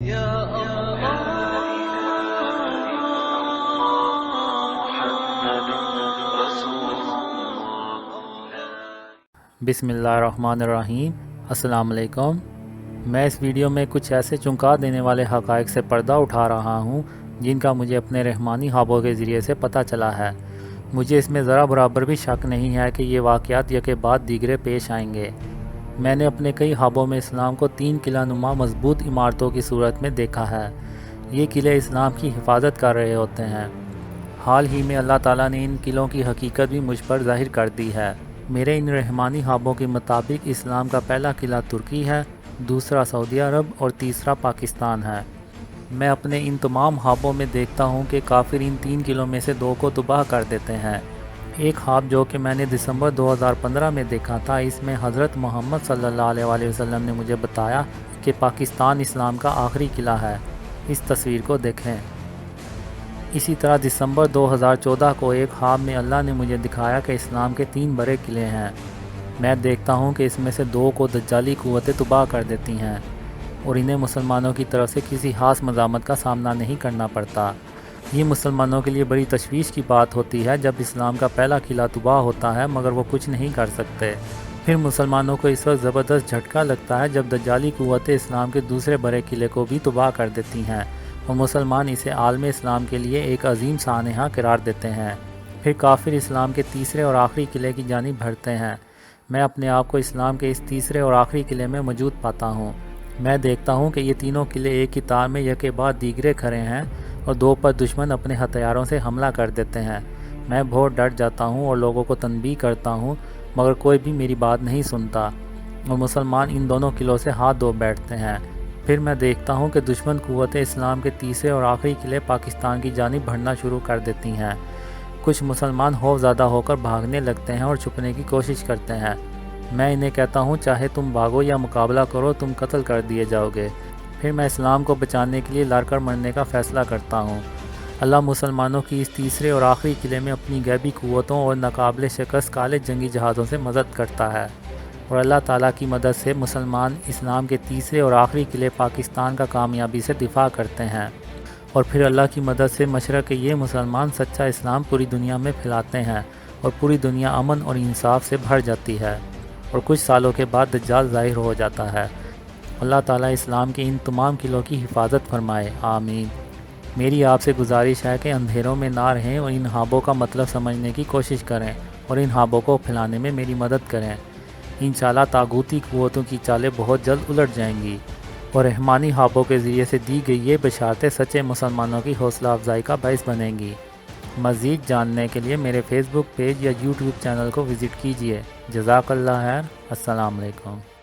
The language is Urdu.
يا الله محمد رسول الله۔ بسم اللہ الرحمن الرحیم۔ السلام علیکم۔ میں اس ویڈیو میں کچھ ایسے چونکا دینے والے حقائق سے پردہ اٹھا رہا ہوں جن کا مجھے اپنے رحمانی خوابوں کے ذریعے سے پتہ چلا ہے۔ مجھے اس میں ذرا برابر بھی شک نہیں ہے کہ یہ واقعات یکے بعد دیگرے پیش آئیں گے۔ میں نے اپنے کئی خوابوں میں اسلام کو 3 قلعہ نما مضبوط عمارتوں کی صورت میں دیکھا ہے۔ یہ قلعے اسلام کی حفاظت کر رہے ہوتے ہیں۔ حال ہی میں اللہ تعالیٰ نے ان قلعوں کی حقیقت بھی مجھ پر ظاہر کر دی ہے۔ میرے ان رحمانی خوابوں کے مطابق اسلام کا پہلا قلعہ ترکی ہے، دوسرا سعودی عرب اور تیسرا پاکستان ہے۔ میں اپنے ان تمام خوابوں میں دیکھتا ہوں کہ کافر ان 3 قلعوں میں سے 2 کو تباہ کر دیتے ہیں۔ ایک خواب جو کہ میں نے دسمبر 2015 میں دیکھا تھا، اس میں حضرت محمد صلی اللہ علیہ وآلہ وسلم نے مجھے بتایا کہ پاکستان اسلام کا آخری قلعہ ہے۔ اس تصویر کو دیکھیں۔ اسی طرح دسمبر 2014 کو ایک خواب میں اللہ نے مجھے دکھایا کہ اسلام کے 3 بڑے قلعے ہیں۔ میں دیکھتا ہوں کہ اس میں سے 2 کو دجالی قوتیں تباہ کر دیتی ہیں اور انہیں مسلمانوں کی طرف سے کسی خاص مزاحمت کا سامنا نہیں کرنا پڑتا۔ یہ مسلمانوں کے لیے بڑی تشویش کی بات ہوتی ہے جب اسلام کا پہلا قلعہ تباہ ہوتا ہے مگر وہ کچھ نہیں کر سکتے۔ پھر مسلمانوں کو اس وقت زبردست جھٹکا لگتا ہے جب دجالی قوتیں اسلام کے دوسرے بڑے قلعے کو بھی تباہ کر دیتی ہیں اور مسلمان اسے عالم اسلام کے لیے ایک عظیم سانحہ قرار دیتے ہیں۔ پھر کافر اسلام کے تیسرے اور آخری قلعے کی جانب بڑھتے ہیں۔ میں اپنے آپ کو اسلام کے اس تیسرے اور آخری قلعے میں موجود پاتا ہوں۔ میں دیکھتا ہوں کہ یہ تینوں قلعے ایک ہی تار میں یکے بعد دیگرے کھڑے ہیں اور 2 پر دشمن اپنے ہتھیاروں سے حملہ کر دیتے ہیں۔ میں بہت ڈر جاتا ہوں اور لوگوں کو تنبیہ کرتا ہوں مگر کوئی بھی میری بات نہیں سنتا اور مسلمان ان دونوں قلعوں سے ہاتھ دھو بیٹھتے ہیں۔ پھر میں دیکھتا ہوں کہ دشمن قوتیں اسلام کے تیسرے اور آخری قلعے پاکستان کی جانب بڑھنا شروع کر دیتی ہیں۔ کچھ مسلمان خوف زدہ ہو کر بھاگنے لگتے ہیں اور چھپنے کی کوشش کرتے ہیں۔ میں انہیں کہتا ہوں چاہے تم بھاگو یا مقابلہ کرو، تم قتل کر دیے جاؤ گے۔ پھر میں اسلام کو بچانے کے لیے لڑ کر مرنے کا فیصلہ کرتا ہوں۔ اللہ مسلمانوں کی اس تیسرے اور آخری قلعے میں اپنی غیبی قوتوں اور ناقابل شکست کالے جنگی جہازوں سے مدد کرتا ہے اور اللہ تعالیٰ کی مدد سے مسلمان اسلام کے تیسرے اور آخری قلعے پاکستان کا کامیابی سے دفاع کرتے ہیں اور پھر اللہ کی مدد سے مشرق کے یہ مسلمان سچا اسلام پوری دنیا میں پھیلاتے ہیں اور پوری دنیا امن اور انصاف سے بھر جاتی ہے اور کچھ سالوں کے بعد دجال ظاہر ہو جاتا ہے۔ اللہ تعالیٰ اسلام کے ان تمام قلعوں کی حفاظت فرمائے، آمین۔ میری آپ سے گزارش ہے کہ اندھیروں میں نہ رہیں اور ان خوابوں کا مطلب سمجھنے کی کوشش کریں اور ان خوابوں کو پھیلانے میں میری مدد کریں۔ انشاءاللہ طاغوتی قوتوں کی چالیں بہت جلد الٹ جائیں گی اور رحمانی خوابوں کے ذریعے سے دی گئی یہ بشارتیں سچے مسلمانوں کی حوصلہ افزائی کا باعث بنیں گی۔ مزید جاننے کے لیے میرے فیس بک پیج یا یوٹیوب چینل کو وزٹ کیجیے۔ جزاک اللہ خیر۔ السلام علیکم۔